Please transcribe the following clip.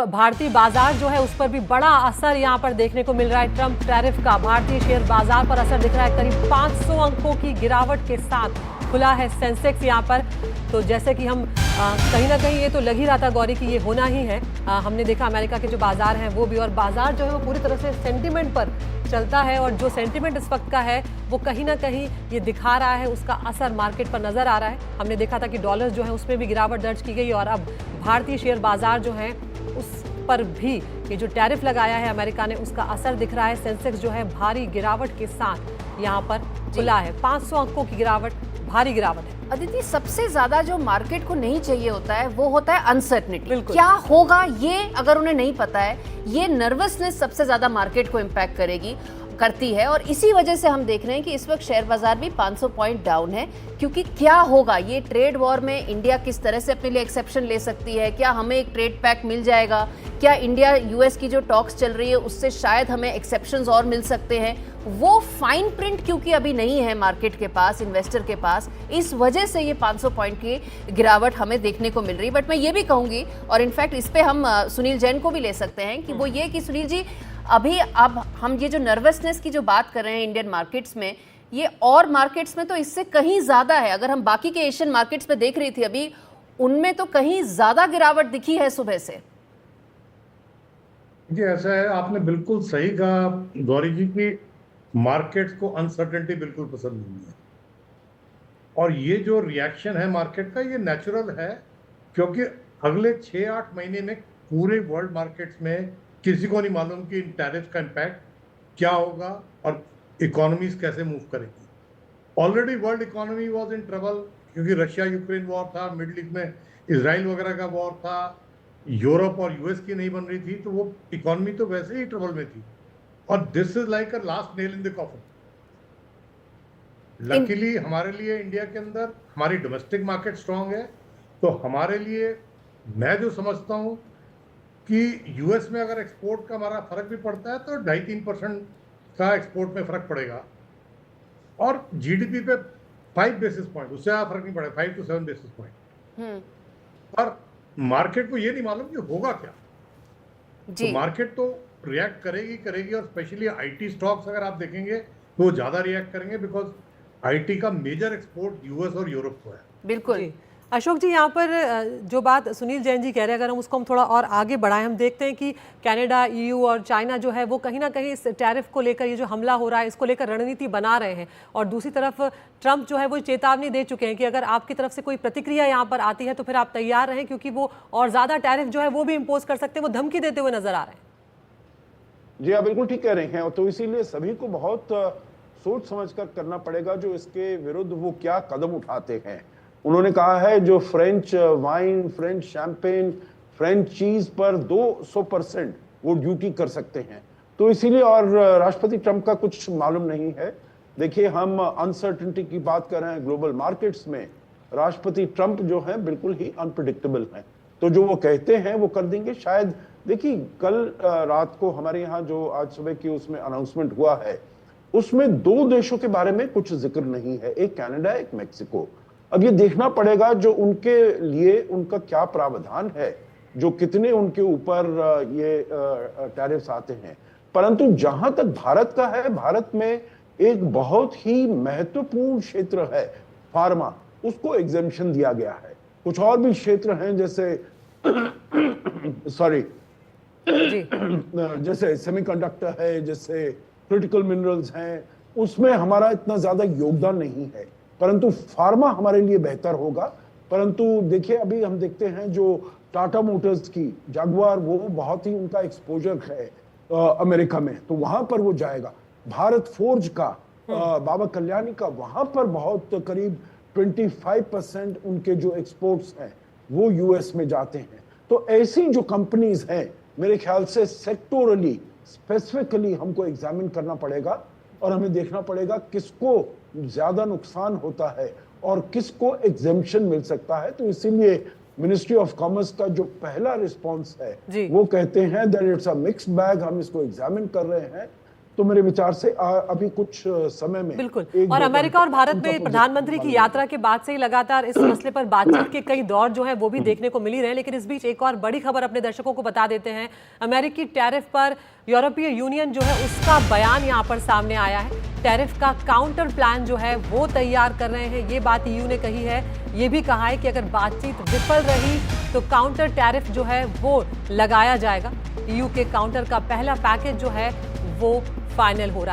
भारतीय बाजार जो है उस पर भी बड़ा असर यहां पर देखने को मिल रहा है। ट्रंप टैरिफ का भारतीय शेयर बाजार पर असर दिख रहा है। करीब 500 अंकों की गिरावट के साथ खुला है सेंसेक्स यहां पर। तो जैसे कि हम कहीं ना कहीं ये तो लग ही रहा था गौरी कि ये होना ही है। हमने देखा अमेरिका के जो बाजार हैं वो भी, और बाजार जो है वो पूरी तरह से सेंटिमेंट पर चलता है, और जो सेंटिमेंट इस वक्त का है वो कहीं ना कहीं ये दिखा रहा है, उसका असर मार्केट पर नजर आ रहा है। हमने देखा था कि डॉलर जो है उसमें भी गिरावट दर्ज की गई, और अब भारतीय शेयर बाजार जो है उस पर भी ये जो टैरिफ लगाया है अमेरिका ने उसका असर दिख रहा है। सेंसेक्स जो है भारी गिरावट के साथ यहाँ पर खुला है। 500 अंकों की गिरावट, भारी गिरावट है। अदिति, सबसे ज्यादा जो मार्केट को नहीं चाहिए होता है वो होता है अनसर्टनिटी। क्या होगा ये अगर उन्हें नहीं पता है, ये नर्वसनेस सबसे ज्यादा मार्केट को इम्पैक्ट करती है। और इसी वजह से हम देख रहे हैं कि इस वक्त शेयर बाजार भी 500 पॉइंट डाउन है, क्योंकि क्या होगा, ये ट्रेड वॉर में इंडिया किस तरह से अपने लिए एक्सेप्शन ले सकती है, क्या हमें एक ट्रेड पैक मिल जाएगा, क्या इंडिया यूएस की जो टॉक्स चल रही है उससे शायद हमें एक्सेप्शंस और मिल सकते हैं। वो फाइन प्रिंट क्योंकि अभी नहीं है मार्केट के पास, इन्वेस्टर के पास, इस वजह से ये 500 पॉइंट की गिरावट हमें देखने को मिल रही है। बट मैं ये भी कहूंगी, और इनफैक्ट इस पे हम सुनील जैन को भी ले सकते हैं, कि वो ये कि सुनील जी, अभी अब हम ये जो नर्वसनेस की जो बात कर रहे हैं इंडियन मार्केट्स में, ये और मार्केट्स में तो इससे कहीं ज्यादा है। अगर हम बाकी के एशियन मार्केट्स में देख रही थी अभी, उनमें तो कहीं ज्यादा गिरावट दिखी है सुबह से। जी, ऐसा है, आपने बिल्कुल सही कहा गौरी जी की मार्केट्स को अनसर्टेनिटी बिल्कुल पसंद नहीं है, और ये जो रिएक्शन है मार्केट का ये नेचुरल है, क्योंकि अगले 6-8 महीने में पूरे वर्ल्ड मार्केट्स में किसी को नहीं मालूम कि इन टैरिफ का इम्पैक्ट क्या होगा और इकोनॉमीज कैसे मूव करेगी। Already world economy was in trouble, क्योंकि रशिया यूक्रेन वॉर था, मिडिल ईस्ट में इसराइल वगैरह का वॉर था, यूरोप और यूएस की नहीं बन रही थी, तो वो इकोनॉमी तो वैसे ही ट्रबल में थी। और this is like a last nail in the coffin. Luckily हमारे लिए इंडिया के अंदर हमारी डोमेस्टिक मार्केट स्ट्रांग है, तो हमारे लिए मैं जो समझता हूं कि यूएस में अगर एक्सपोर्ट का हमारा फर्क भी पड़ता है तो 2.5-3% का एक्सपोर्ट में फर्क पड़ेगा, और जीडीपी पे 5 बेसिस पॉइंट, उससे ज़्यादा फर्क नहीं पड़ेगा, 5 to 7 बेसिस पॉइंट। पर मार्केट को ये नहीं मालूम कि होगा क्या। तो मार्केट तो रिएक्ट करेगी, और स्पेशली आईटी स्टॉक्स अगर आप देखेंगे तो वो ज़्यादा रिएक्ट करेंगे, बिकॉज आईटी का मेजर एक्सपोर्ट यूएस और यूरोप को है। बिल्कुल अशोक जी, यहाँ पर जो बात सुनील जैन जी कह रहे हैं, अगर हम उसको थोड़ा और आगे बढ़ाएं, हम देखते हैं कि कनाडा, ईयू और चाइना जो है वो कहीं ना कहीं इस टैरिफ को लेकर, ये जो हमला हो रहा है इसको लेकर रणनीति बना रहे हैं, और दूसरी तरफ ट्रंप जो है वो चेतावनी दे चुके हैं कि अगर आपकी तरफ से कोई प्रतिक्रिया यहाँ पर आती है तो फिर आप तैयार रहें, क्योंकि वो और ज़्यादा टैरिफ जो है वो भी इम्पोज कर सकते हैं। वो धमकी देते हुए नजर आ रहे हैं। जी आप बिल्कुल ठीक कह रहे हैं, तो इसीलिए सभी को बहुत सोच समझ कर करना पड़ेगा जो इसके विरुद्ध वो क्या कदम उठाते हैं। उन्होंने कहा है जो French wine, French champagne, French चीज पर 200% वो ड्यूटी कर सकते हैं, तो इसीलिए, और राष्ट्रपति ट्रंप का कुछ मालूम नहीं है। देखिए, हम अनसर्टेनिटी की बात कर रहे हैं ग्लोबल मार्केट्स में, राष्ट्रपति ट्रंप जो है बिल्कुल ही अनप्रिडिक्टेबल हैं, तो जो वो कहते हैं वो कर देंगे शायद। देखिए, कल रात को हमारे यहाँ जो आज सुबह की उसमें अनाउंसमेंट हुआ है, उसमें 2 देशों के बारे में कुछ जिक्र नहीं है, एक कनाडा, एक मेक्सिको। अब ये देखना पड़ेगा जो उनके लिए उनका क्या प्रावधान है, जो कितने उनके ऊपर ये टैरिफ्स आते हैं। परंतु जहां तक भारत का है, भारत में एक बहुत ही महत्वपूर्ण क्षेत्र है फार्मा, उसको एग्जेम्पशन दिया गया है। कुछ और भी क्षेत्र हैं जैसे सॉरी जैसे सेमीकंडक्टर है, जैसे क्रिटिकल मिनरल्स हैं, उसमें हमारा इतना ज्यादा योगदान नहीं है, परंतु फार्मा हमारे लिए बेहतर होगा। परंतु देखिए, अभी हम देखते हैं जो टाटा मोटर्स की जागुआर, वो बहुत ही उनका एक्सपोजर है अमेरिका में, तो वहां पर वो जाएगा। भारत फोर्ज का बाबा कल्याणी का, वहां पर बहुत करीब 25% उनके जो एक्सपोर्ट्स हैं वो यूएस में जाते हैं। तो ऐसी जो कंपनीज हैं, मेरे ख्याल से सेक्टोरली, स्पेसिफिकली हमको एग्जामिन करना पड़ेगा, और हमें देखना पड़ेगा किसको ज्यादा नुकसान होता है और किसको एग्जेम्पशन मिल सकता है। तो इसीलिए मिनिस्ट्री ऑफ कॉमर्स का जो पहला रिस्पांस है वो कहते हैं that it's a mixed bag, हम इसको एग्जामिन कर रहे हैं। तो मेरे विचार से अभी कुछ समय में बिल्कुल। एक और दो अमेरिका और घंटे भारत उनका में तो प्रधानमंत्री की यात्रा के बाद से ही लगातार इस मसले पर बातचीत के कई दौर जो है वो भी देखने को मिल ही रहे हैं। लेकिन इस बीच एक और बड़ी खबर अपने दर्शकों को बता देते हैं। अमेरिकी टैरिफ पर यूरोपीय यूनियन जो है उसका बयान यहाँ पर सामने आया है। टैरिफ का काउंटर प्लान जो है वो तैयार कर रहे हैं, ये बात ईयू ने कही है। ये भी कहा है कि अगर बातचीत विफल रही तो काउंटर टैरिफ जो है वो लगाया जाएगा। ईयू के काउंटर का पहला पैकेज जो है वो फाइनल हो रहा है।